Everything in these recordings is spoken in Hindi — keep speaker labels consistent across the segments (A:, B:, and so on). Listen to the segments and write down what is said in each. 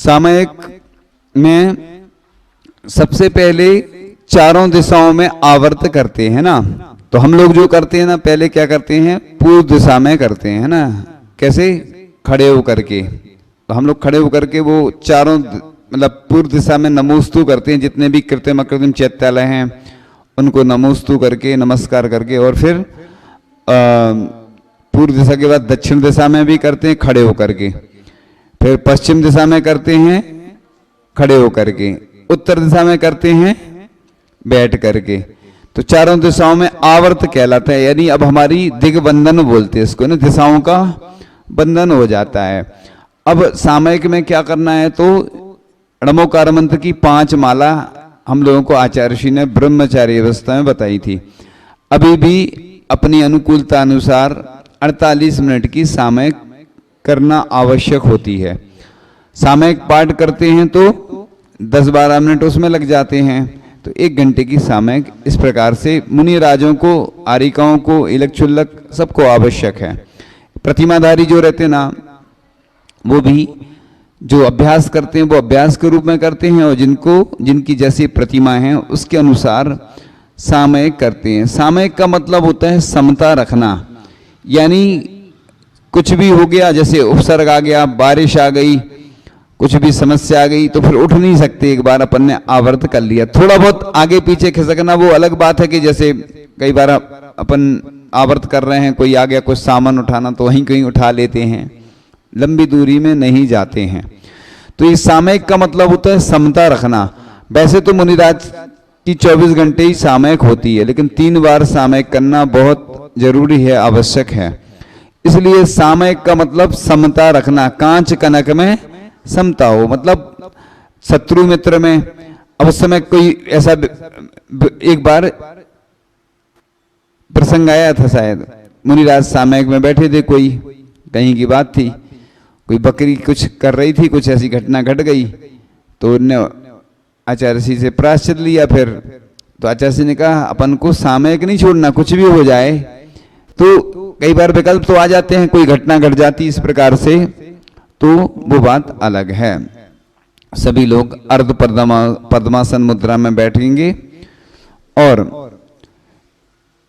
A: सामयिक में सबसे पहले चारों दिशाओं में आवर्त करते हैं ना। तो हम लोग जो करते हैं ना, पहले क्या करते हैं, पूर्व दिशा में करते हैं ना। कैसे? खड़े होकर के। तो हम लोग खड़े होकर के वो चारों मतलब पूर्व दिशा में नमोस्तु करते हैं। जितने भी कृत्रिम अकृत्रिम चैत्यालय हैं उनको नमोस्तु करके, नमस्कार करके, और फिर पूर्व दिशा के बाद दक्षिण दिशा में भी करते हैं खड़े होकर के, फिर पश्चिम दिशा में करते हैं खड़े होकर के, उत्तर दिशा में करते हैं बैठ करके। तो चारों दिशाओं में आवर्त कहलाता है। यानी अब हमारी दिग्बंधन बोलते हैं इसको ना, दिशाओं का बंधन हो जाता है। अब सामयिक में क्या करना है, तो णमोकार मंत्र की 5 माला हम लोगों को आचार्य ऋषि ने ब्रह्मचारी अवस्था में बताई थी। अभी भी अपनी अनुकूलता अनुसार 48 मिनट की सामयिक करना आवश्यक होती है। सामयिक पाठ करते हैं तो 10-12 मिनट उसमें लग जाते हैं, तो 1 घंटे की सामयिक इस प्रकार से मुनि राजों को, आरिकाओं को, इलक चुल्लक सबको आवश्यक है। प्रतिमाधारी जो रहते ना, वो भी जो अभ्यास करते हैं वो अभ्यास के रूप में करते हैं, और जिनकी जैसी प्रतिमा है उसके अनुसार सामयिक करते हैं। सामयिक का मतलब होता है समता रखना। यानी कुछ भी हो गया, जैसे उपसर्ग आ गया, बारिश आ गई, कुछ भी समस्या आ गई, तो फिर उठ नहीं सकते। एक बार अपन ने आवर्त कर लिया, थोड़ा बहुत आगे पीछे खिसकना वो अलग बात है कि जैसे कई बार अपन आवर्त कर रहे हैं, कोई आ गया कुछ सामान उठाना, तो वहीं कहीं उठा लेते हैं, लंबी दूरी में नहीं जाते हैं। तो इस सामयिक का मतलब होता है समता रखना। वैसे तो मुनिराज की 24 घंटे ही सामयिक होती है, लेकिन 3 बार सामयिक करना बहुत जरूरी है, आवश्यक है। इसलिए सामयिक का मतलब समता रखना, कांच कनक में समता हो, मतलब शत्रु मित्र में। अब उस समय कोई ऐसा एक बार प्रसंग आया था, शायद मुनिराज सामयिक में बैठे थे, कोई कहीं की बात थी, कोई बकरी कुछ कर रही थी, कुछ ऐसी घटना घट गई, तो उन्होंने आचार्य जी से प्रायश्चित लिया। फिर तो आचार्य जी ने कहा अपन को सामयिक नहीं छोड़ना, कुछ भी हो जाए। तो कई बार विकल्प तो आ जाते हैं, कोई घटना घट जाती इस प्रकार से, तो वो बात अलग है। सभी लोग अर्ध पद्मासन मुद्रा में बैठेंगे, और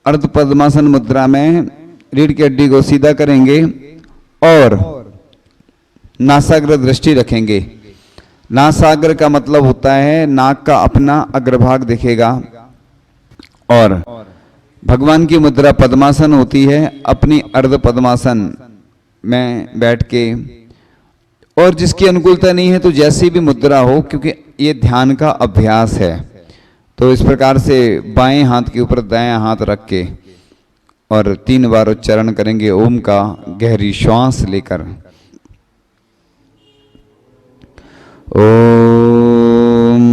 A: अर्ध पद्मासन मुद्रा में रीढ़ की हड्डी को सीधा करेंगे और नासाग्र दृष्टि रखेंगे। नासाग्र का मतलब होता है नाक का अपना अग्रभाग दिखेगा, और भगवान की मुद्रा पद्मासन होती है। अपनी अर्ध पद्मासन में बैठ के, और जिसकी अनुकूलता नहीं है तो जैसी भी मुद्रा हो, क्योंकि ये ध्यान का अभ्यास है। तो इस प्रकार से बाएं हाथ के ऊपर दायां हाथ रख के और 3 बार उच्चारण करेंगे ओम का, गहरी श्वास लेकर। ओम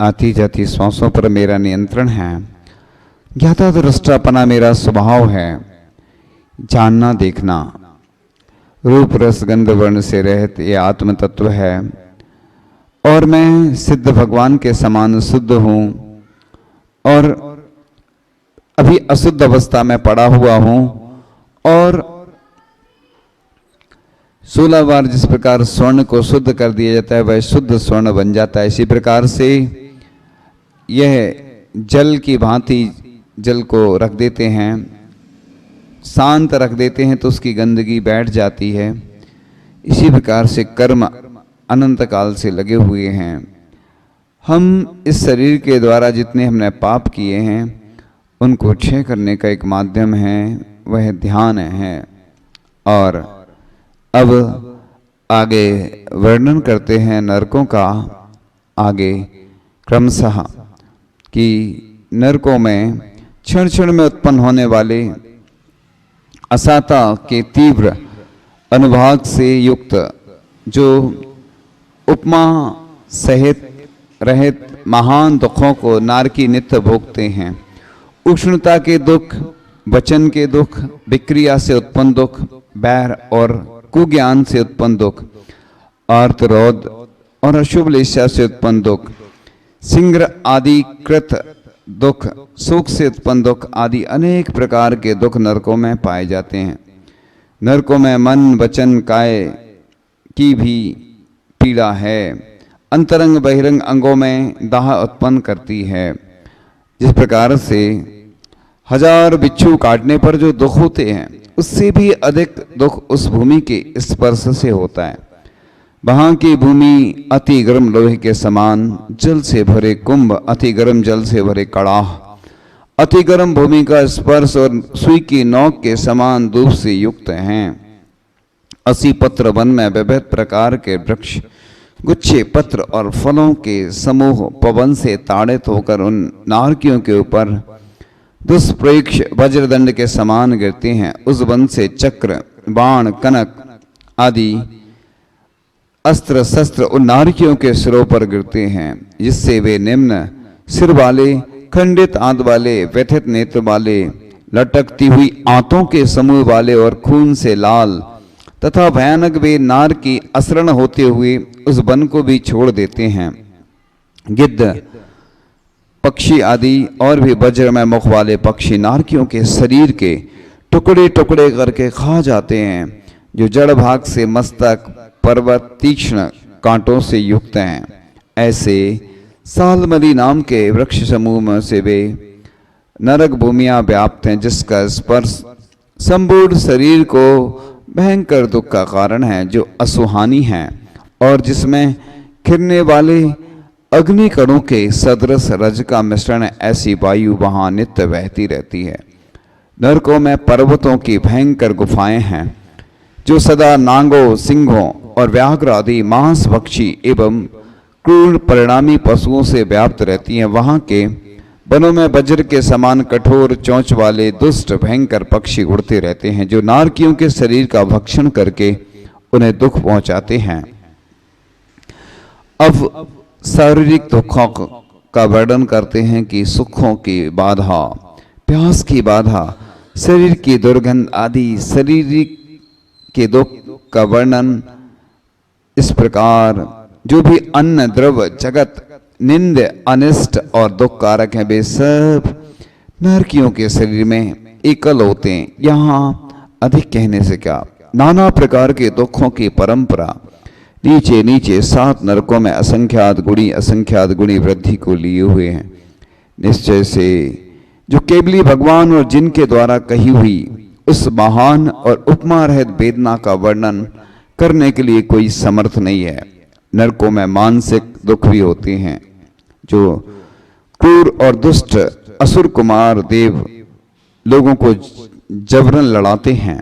A: आती जाती श्वासों पर मेरा नियंत्रण है। ज्ञाता दृष्टापना मेरा स्वभाव है। जानना देखना, रूप रस गंध वर्ण से रहित ये आत्म तत्व है, और मैं सिद्ध भगवान के समान शुद्ध हूँ, और अभी अशुद्ध अवस्था में पड़ा हुआ हूँ। और 16 बार जिस प्रकार स्वर्ण को शुद्ध कर दिया जाता है, वह शुद्ध स्वर्ण बन जाता है। इसी प्रकार से यह जल की भांति जल को रख देते हैं, शांत रख देते हैं, तो उसकी गंदगी बैठ जाती है। इसी प्रकार से कर्म अनंत काल से लगे हुए हैं। हम इस शरीर के द्वारा जितने हमने पाप किए हैं उनको क्षय करने का एक माध्यम है, वह ध्यान है। और अब आगे वर्णन करते हैं नरकों का, आगे क्रमशः कि नरकों में क्षण क्षण में उत्पन्न होने वाले असाता के तीव्र अनुभाग से युक्त, जो उपमा सहित रहित महान दुखों को नारकी नित्य भोगते हैं। उष्णता के दुख, वचन के दुख, विक्रिया से उत्पन्न दुख, बैर और कुज्ञान से उत्पन्न दुख, आर्तरोध और अशुभ लेशा से उत्पन्न दुख, सिंग्र आदि कृत दुख, सुख से उत्पन्न दुख आदि अनेक प्रकार के दुख नरकों में पाए जाते हैं। नरकों में मन वचन काय की भी पीड़ा है। अंतरंग बहिरंग अंगों में दाह उत्पन्न करती है। जिस प्रकार से 1000 बिच्छू काटने पर जो दुख होते हैं, उससे भी अधिक दुख उस भूमि के स्पर्श से होता है। वहां की भूमि अति गर्म लोहे के समान, जल से भरे कुंभ, अति गर्म जल से भरे कड़ाह, अति गर्म भूमि का स्पर्श और सुई की नोक के समान धूप से युक्त हैं। 80 पत्र वन में विविध प्रकार के वृक्ष, गुच्छे पत्र और फलों के समूह पवन से ताड़ित होकर उन नारकियों के ऊपर दुष्प्रेक्ष वज्रदंड के समान गिरते हैं। उस वन से चक्र, बाण, कनक आदि अस्त्र शस्त्र उन नारकियों के सिरों पर गिरते हैं, जिससे वे निम्न सिर वाले, खंडित आंत वाले, व्यथित नेत्र वाले, लटकती हुई आंतों के समूह वाले और खून से लाल तथा भयानक वे नार की असरण होते हुए उस वन को भी छोड़ देते हैं। गिद्ध, पक्षी आदि और भी वज्रमय मुख वाले पक्षी नारकियों के शरीर के टुकड़े टुकड़े करके खा जाते हैं, जो जड़ भाग से मस्तक पर्वत तीक्ष्ण कांटों से युक्त हैं। ऐसे सालमली नाम के वृक्ष समूह में से वे नरक भूमियां व्याप्त हैं, जिसका स्पर्श संपूर्ण शरीर को भयंकर दुख का कारण है, जो असुहानी है और जिसमें खिरने वाले अग्निकणों के सदृश रज का मिश्रण, ऐसी वायु वहां नित्य बहती रहती है। नरकों में पर्वतों की भयंकर गुफाएं हैं, जो सदा नांगों, सिंहों और व्याघ्र आदि मांस भक्षी एवं क्रूर परिणामी पशुओं से व्याप्त रहती हैं। वहां के वनों में वज्र के समान कठोर चोंच वाले दुष्ट भयंकर पक्षी उड़ते रहते हैं, जो नारकियों के शरीर का भक्षण करके उन्हें दुख पहुंचाते हैं। अब शारीरिक दुखों का वर्णन करते हैं कि सुखों की बाधा, प्यास की बाधा, शरीर की दुर्गंध आदि शारीरिक के दुख का वर्णन इस प्रकार। जो भी अन्न द्रव्य जगत निंद, अनिष्ट और दुख कारक हैं, वे सब नरकियों के शरीर में एकल होते हैं। यहाँ अधिक कहने से क्या, नाना प्रकार के दुखों की परंपरा नीचे नीचे 7 नरकों में असंख्यात गुणी वृद्धि को लिए हुए हैं। निश्चय से जो केवली भगवान और जिनके द्वारा कही हुई उस महान और उपमा रहित वेदना का वर्णन करने के लिए कोई समर्थ नहीं है। नरकों में मानसिक दुख भी होते हैं, जो क्रूर और दुष्ट असुर कुमार देव लोगों को जबरन लड़ाते हैं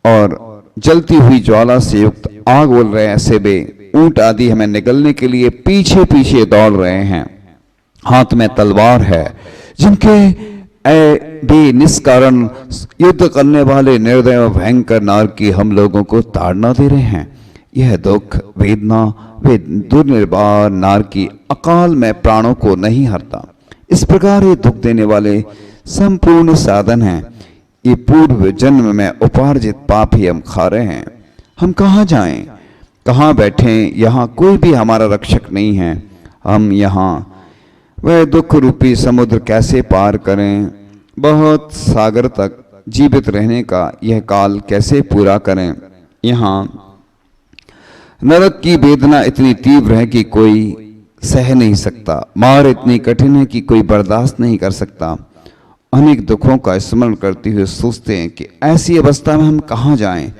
A: और जलती हुई ज्वाला से युक्त आग बोल रहे हैं। ऐसे वे ऊंट आदि हमें निगलने के लिए पीछे पीछे दौड़ रहे हैं। हाथ में तलवार है, जिनके वे निष्कारण युद्ध करने वाले निर्दय और भयंकर नारकी हम लोगों को ताड़ना दे रहे हैं। यह दुख वेदना वे दुर्निर्वाह नारकी अकाल में प्राणों को नहीं हरता। इस प्रकार ये दुख देने वाले संपूर्ण साधन हैं। ये पूर्व जन्म में उपार्जित पाप ही हम खा रहे हैं। हम कहाँ जाएं, कहाँ बैठें, यहाँ कोई भी हमारा रक्षक नहीं है। हम यहाँ वह दुख रूपी समुद्र कैसे पार करें, बहुत सागर तक जीवित रहने का यह काल कैसे पूरा करें। यहाँ नरक की वेदना इतनी तीव्र है कि कोई सह नहीं सकता, मार इतनी कठिन है कि कोई बर्दाश्त नहीं कर सकता। अनेक दुखों का स्मरण करते हुए सोचते हैं कि ऐसी अवस्था में हम कहाँ जाएं,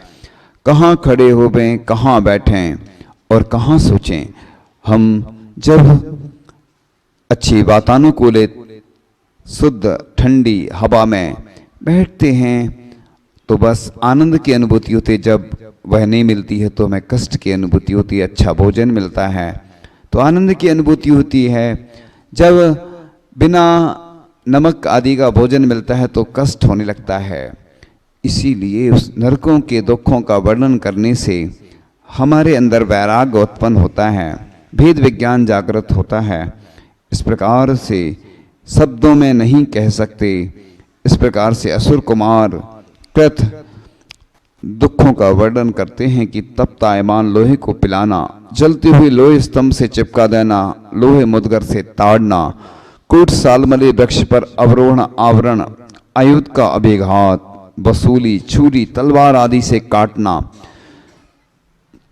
A: कहाँ खड़े हो गए, कहाँ बैठें और कहाँ सोचें। हम जब अच्छी वातानुकूलित शुद्ध ठंडी हवा में बैठते हैं तो बस आनंद की अनुभूति होती है। जब वह नहीं मिलती है तो हमें कष्ट की अनुभूति होती है। अच्छा भोजन मिलता है तो आनंद की अनुभूति होती है। जब बिना नमक आदि का भोजन मिलता है तो कष्ट होने लगता है। इसीलिए उस नरकों के दुखों का वर्णन करने से हमारे अंदर वैराग्य उत्पन्न होता है, भेद विज्ञान जागृत होता है। इस प्रकार से शब्दों में नहीं कह सकते। इस प्रकार से असुर कुमार कृत दुखों का वर्णन करते हैं कि तप्तायमान लोहे को पिलाना, जलती हुई लोहे स्तंभ से चिपका देना, लोहे मुदगर से ताड़ना, कूट सालमली वृक्ष पर अवरोहण आवरण, आयुध का अभिघात, वसूली, छुरी, तलवार आदि से काटना,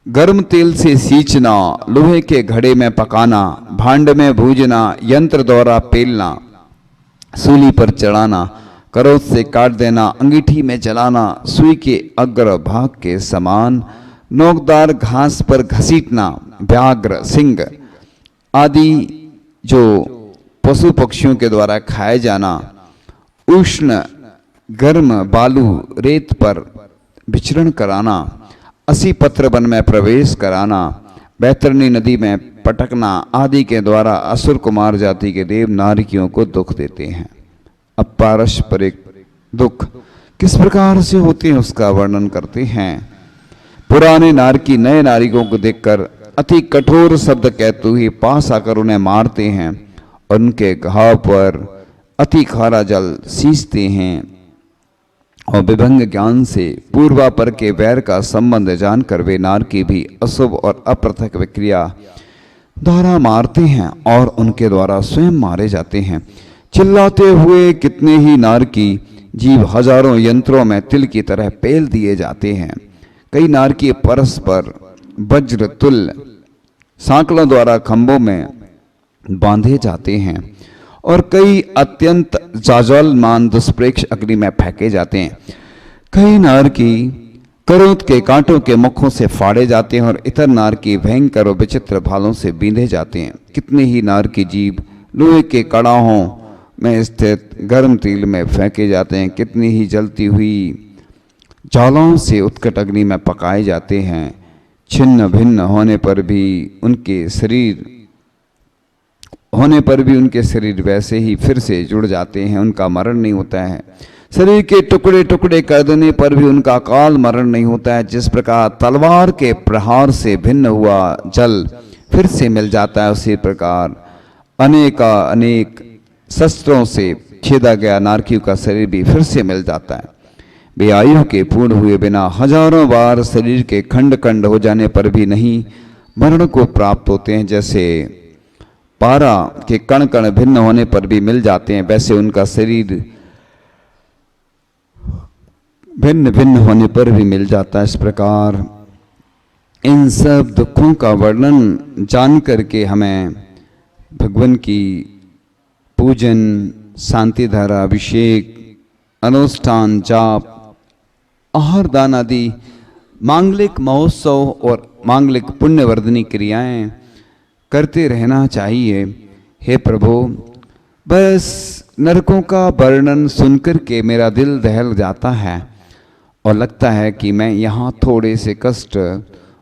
A: गर्म तेल से सींचना, लोहे के घड़े में पकाना, भांड में भूजना, यंत्र द्वारा पेलना, सूली पर चढ़ाना, करोत से काट देना, अंगीठी में जलाना, सुई के अग्र भाग के समान, नोकदार घास पर घसीटना, व्याघ्र, सिंह आदि जो पशु पक्षियों के द्वारा खाए जाना, उष्ण गर्म बालू रेत पर विचरण कराना, असी पत्र वन में प्रवेश कराना, बैतरणी नदी में पटकना आदि के द्वारा असुर कुमार जाति के देव नारियों को दुख देते हैं। अब पारस्परिक दुख किस प्रकार से होते हैं उसका वर्णन करते हैं। पुराने नारकी नए नारियों को देखकर अति कठोर शब्द कहते हुए पास आकर उन्हें मारते हैं और उनके घाव पर अति खारा जल सींचते हैं और विभंग ज्ञान से पूर्वापर के वैर का संबंध जानकर वे नारकी भी अशुभ और अपृथक विक्रिया द्वारा मारते हैं और उनके द्वारा स्वयं मारे जाते हैं। चिल्लाते हुए कितने ही नारकी जीव हजारों यंत्रों में तिल की तरह पेल दिए जाते हैं। कई नारकी परस्पर वज्र तुल्य सांकलों द्वारा खंभों में बांधे जाते हैं और कई अत्यंत जाज्वल्यमान दुष्प्रेक्ष अग्नि में फेंके जाते हैं। कई नारकी करोत के कांटों के मुखों से फाड़े जाते हैं और इतर नारकी भयंकर और विचित्र भालों से बींधे जाते हैं। कितने ही नारकी जीव लोहे के कड़ाहों में स्थित गर्म तेल में फेंके जाते हैं। कितनी ही जलती हुई ज्वालाओं से उत्कट अग्नि में पकाए जाते हैं। छिन्न भिन्न होने पर भी उनके शरीर वैसे ही फिर से जुड़ जाते हैं, उनका मरण नहीं होता है। शरीर के टुकड़े टुकड़े कर देने पर भी उनका अकाल मरण नहीं होता है। जिस प्रकार तलवार के प्रहार से भिन्न हुआ जल फिर से मिल जाता है, उसी प्रकार अनेक शस्त्रों से छेदा गया नारकियों का शरीर भी फिर से मिल जाता है। वे आयु के पूर्ण हुए बिना हजारों बार शरीर के खंड खंड हो जाने पर भी नहीं मरण को प्राप्त होते हैं। जैसे पारा के कण कण भिन्न होने पर भी मिल जाते हैं, वैसे उनका शरीर भिन्न भिन्न होने पर भी मिल जाता है। इस प्रकार इन सब दुखों का वर्णन जान करके हमें भगवान की पूजन, शांति धारा, अभिषेक, अनुष्ठान, जाप, आहार दान आदि मांगलिक महोत्सव और मांगलिक पुण्यवर्धनी क्रियाएं करते रहना चाहिए। हे प्रभु, बस नरकों का वर्णन सुनकर के मेरा दिल दहल जाता है और लगता है कि मैं यहाँ थोड़े से कष्ट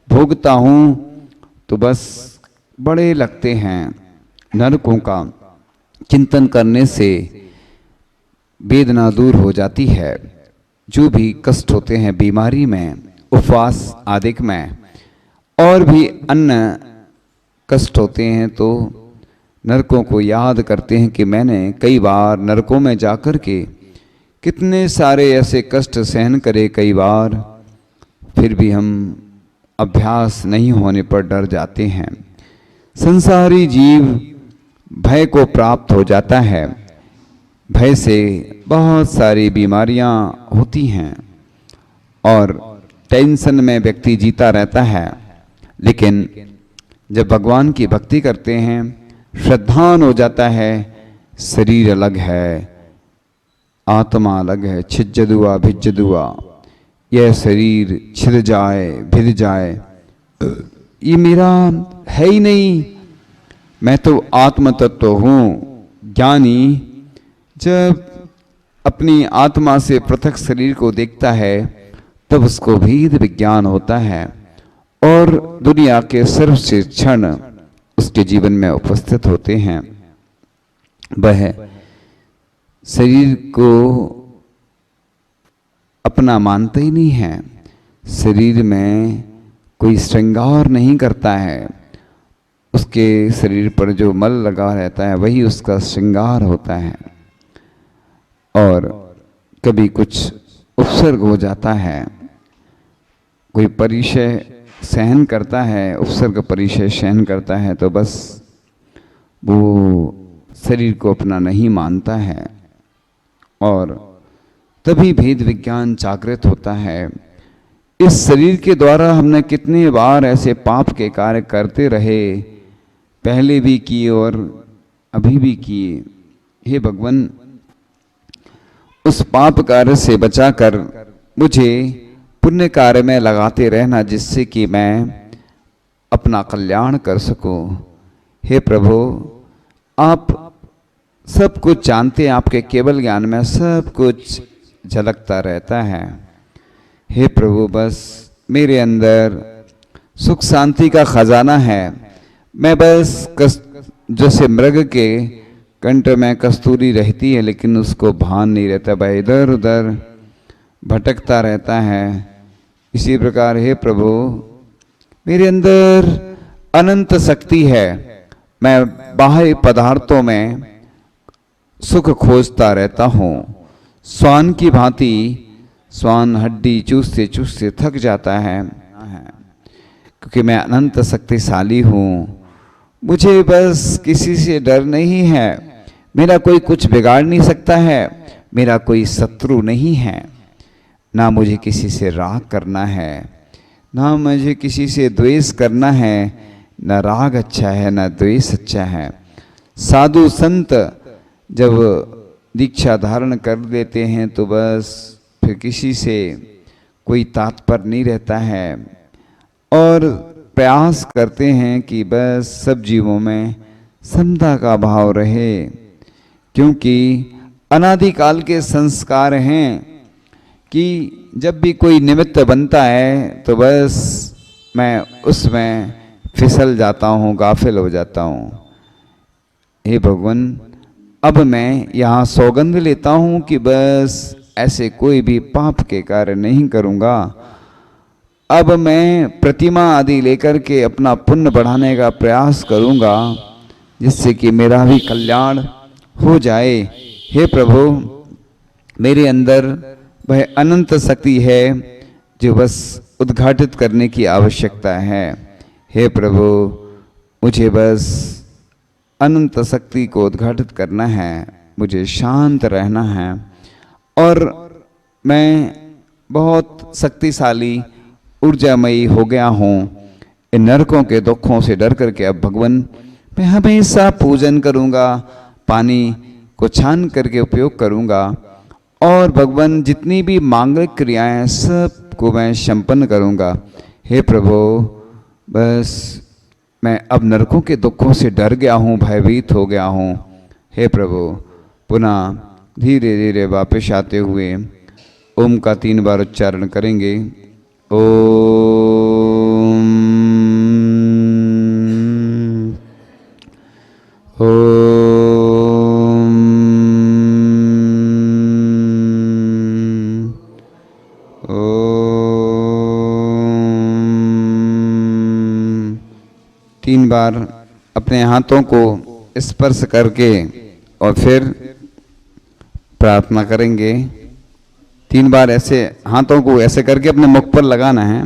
A: भोगता हूँ तो बस बड़े लगते हैं। नरकों का चिंतन करने से वेदना दूर हो जाती है। जो भी कष्ट होते हैं बीमारी में, उपवास आदि में और भी अन्य कष्ट होते हैं तो नरकों को याद करते हैं कि मैंने कई बार नरकों में जाकर के कितने सारे ऐसे कष्ट सहन करे कई बार, फिर भी हम अभ्यास नहीं होने पर डर जाते हैं। संसारी जीव भय को प्राप्त हो जाता है। भय से बहुत सारी बीमारियां होती हैं और टेंशन में व्यक्ति जीता रहता है। लेकिन जब भगवान की भक्ति करते हैं, श्रद्धान हो जाता है, शरीर अलग है, आत्मा अलग है। छिज्जदुआ भिज्जदुआ, यह शरीर छिद जाए भिद जाए, ये मेरा है ही नहीं, मैं तो आत्म तत्व हूँ। ज्ञानी जब अपनी आत्मा से पृथक शरीर को देखता है तब उसको भेद विज्ञान होता है और दुनिया के सर्वश्रेष्ठ क्षण उसके जीवन में उपस्थित होते हैं। वह शरीर को अपना मानता ही नहीं है, शरीर में कोई श्रृंगार नहीं करता है। उसके शरीर पर जो मल लगा रहता है वही उसका श्रृंगार होता है। और कभी कुछ उपसर्ग हो जाता है कोई परिचय सहन करता है, उपसर्ग परिचय सहन करता है, तो बस वो शरीर को अपना नहीं मानता है और तभी भेद विज्ञान जागृत होता है। इस शरीर के द्वारा हमने कितने बार ऐसे पाप के कार्य करते रहे, पहले भी किए और अभी भी किए। हे भगवान, उस पाप कार्य से बचाकर मुझे पुण्य कार्य में लगाते रहना, जिससे कि मैं अपना कल्याण कर सकूं। हे प्रभु, आप सब कुछ जानते हैं, आपके केवल ज्ञान में सब कुछ झलकता रहता है। हे प्रभु, बस मेरे अंदर सुख शांति का खजाना है। मैं बस जैसे मृग के कंठ में कस्तूरी रहती है, लेकिन उसको भान नहीं रहता, वह इधर उधर भटकता रहता है। इसी प्रकार हे प्रभु, मेरे अंदर अनंत शक्ति है। मैं बाह्य पदार्थों में सुख खोजता रहता हूँ। श्वान की भांति श्वान हड्डी चूसते चूसते थक जाता है, क्योंकि मैं अनंत शक्तिशाली हूँ। मुझे बस किसी से डर नहीं है। मेरा कोई कुछ बिगाड़ नहीं सकता है। मेरा कोई शत्रु नहीं है। ना मुझे किसी से राग करना है, ना मुझे किसी से द्वेष करना है। ना राग अच्छा है, ना द्वेष अच्छा है। साधु संत जब दीक्षा धारण कर लेते हैं तो बस फिर किसी से कोई तात्पर्य नहीं रहता है और प्रयास करते हैं कि बस सब जीवों में समता का भाव रहे, क्योंकि अनादिकाल के संस्कार हैं कि जब भी कोई निमित्त बनता है तो बस मैं उसमें फिसल जाता हूँ, गाफिल हो जाता हूँ। हे भगवान, अब मैं यहाँ सौगंध लेता हूँ कि बस ऐसे कोई भी पाप के कार्य नहीं करूँगा। अब मैं प्रतिमा आदि लेकर के अपना पुण्य बढ़ाने का प्रयास करूँगा, जिससे कि मेरा भी कल्याण हो जाए। हे प्रभु, मेरे अंदर वह अनंत शक्ति है जो बस उद्घाटित करने की आवश्यकता है। हे प्रभु, मुझे बस अनंत शक्ति को उद्घाटित करना है, मुझे शांत रहना है और मैं बहुत शक्तिशाली ऊर्जामयी हो गया हूँ। इन नरकों के दुखों से डर करके अब भगवान मैं हमेशा पूजन करूँगा, पानी को छान करके उपयोग करूँगा और भगवान जितनी भी मांगलिक क्रियाएं सब को मैं संपन्न करूँगा। हे प्रभु, बस मैं अब नरकों के दुखों से डर गया हूँ, भयभीत हो गया हूँ। हे प्रभु, पुनः धीरे धीरे वापस आते हुए ओम का 3 बार उच्चारण करेंगे। ओम ओम ओम। 3 बार अपने हाथों को स्पर्श करके और फिर प्रार्थना करेंगे। 3 बार ऐसे हाथों को ऐसे करके अपने मुख पर लगाना है।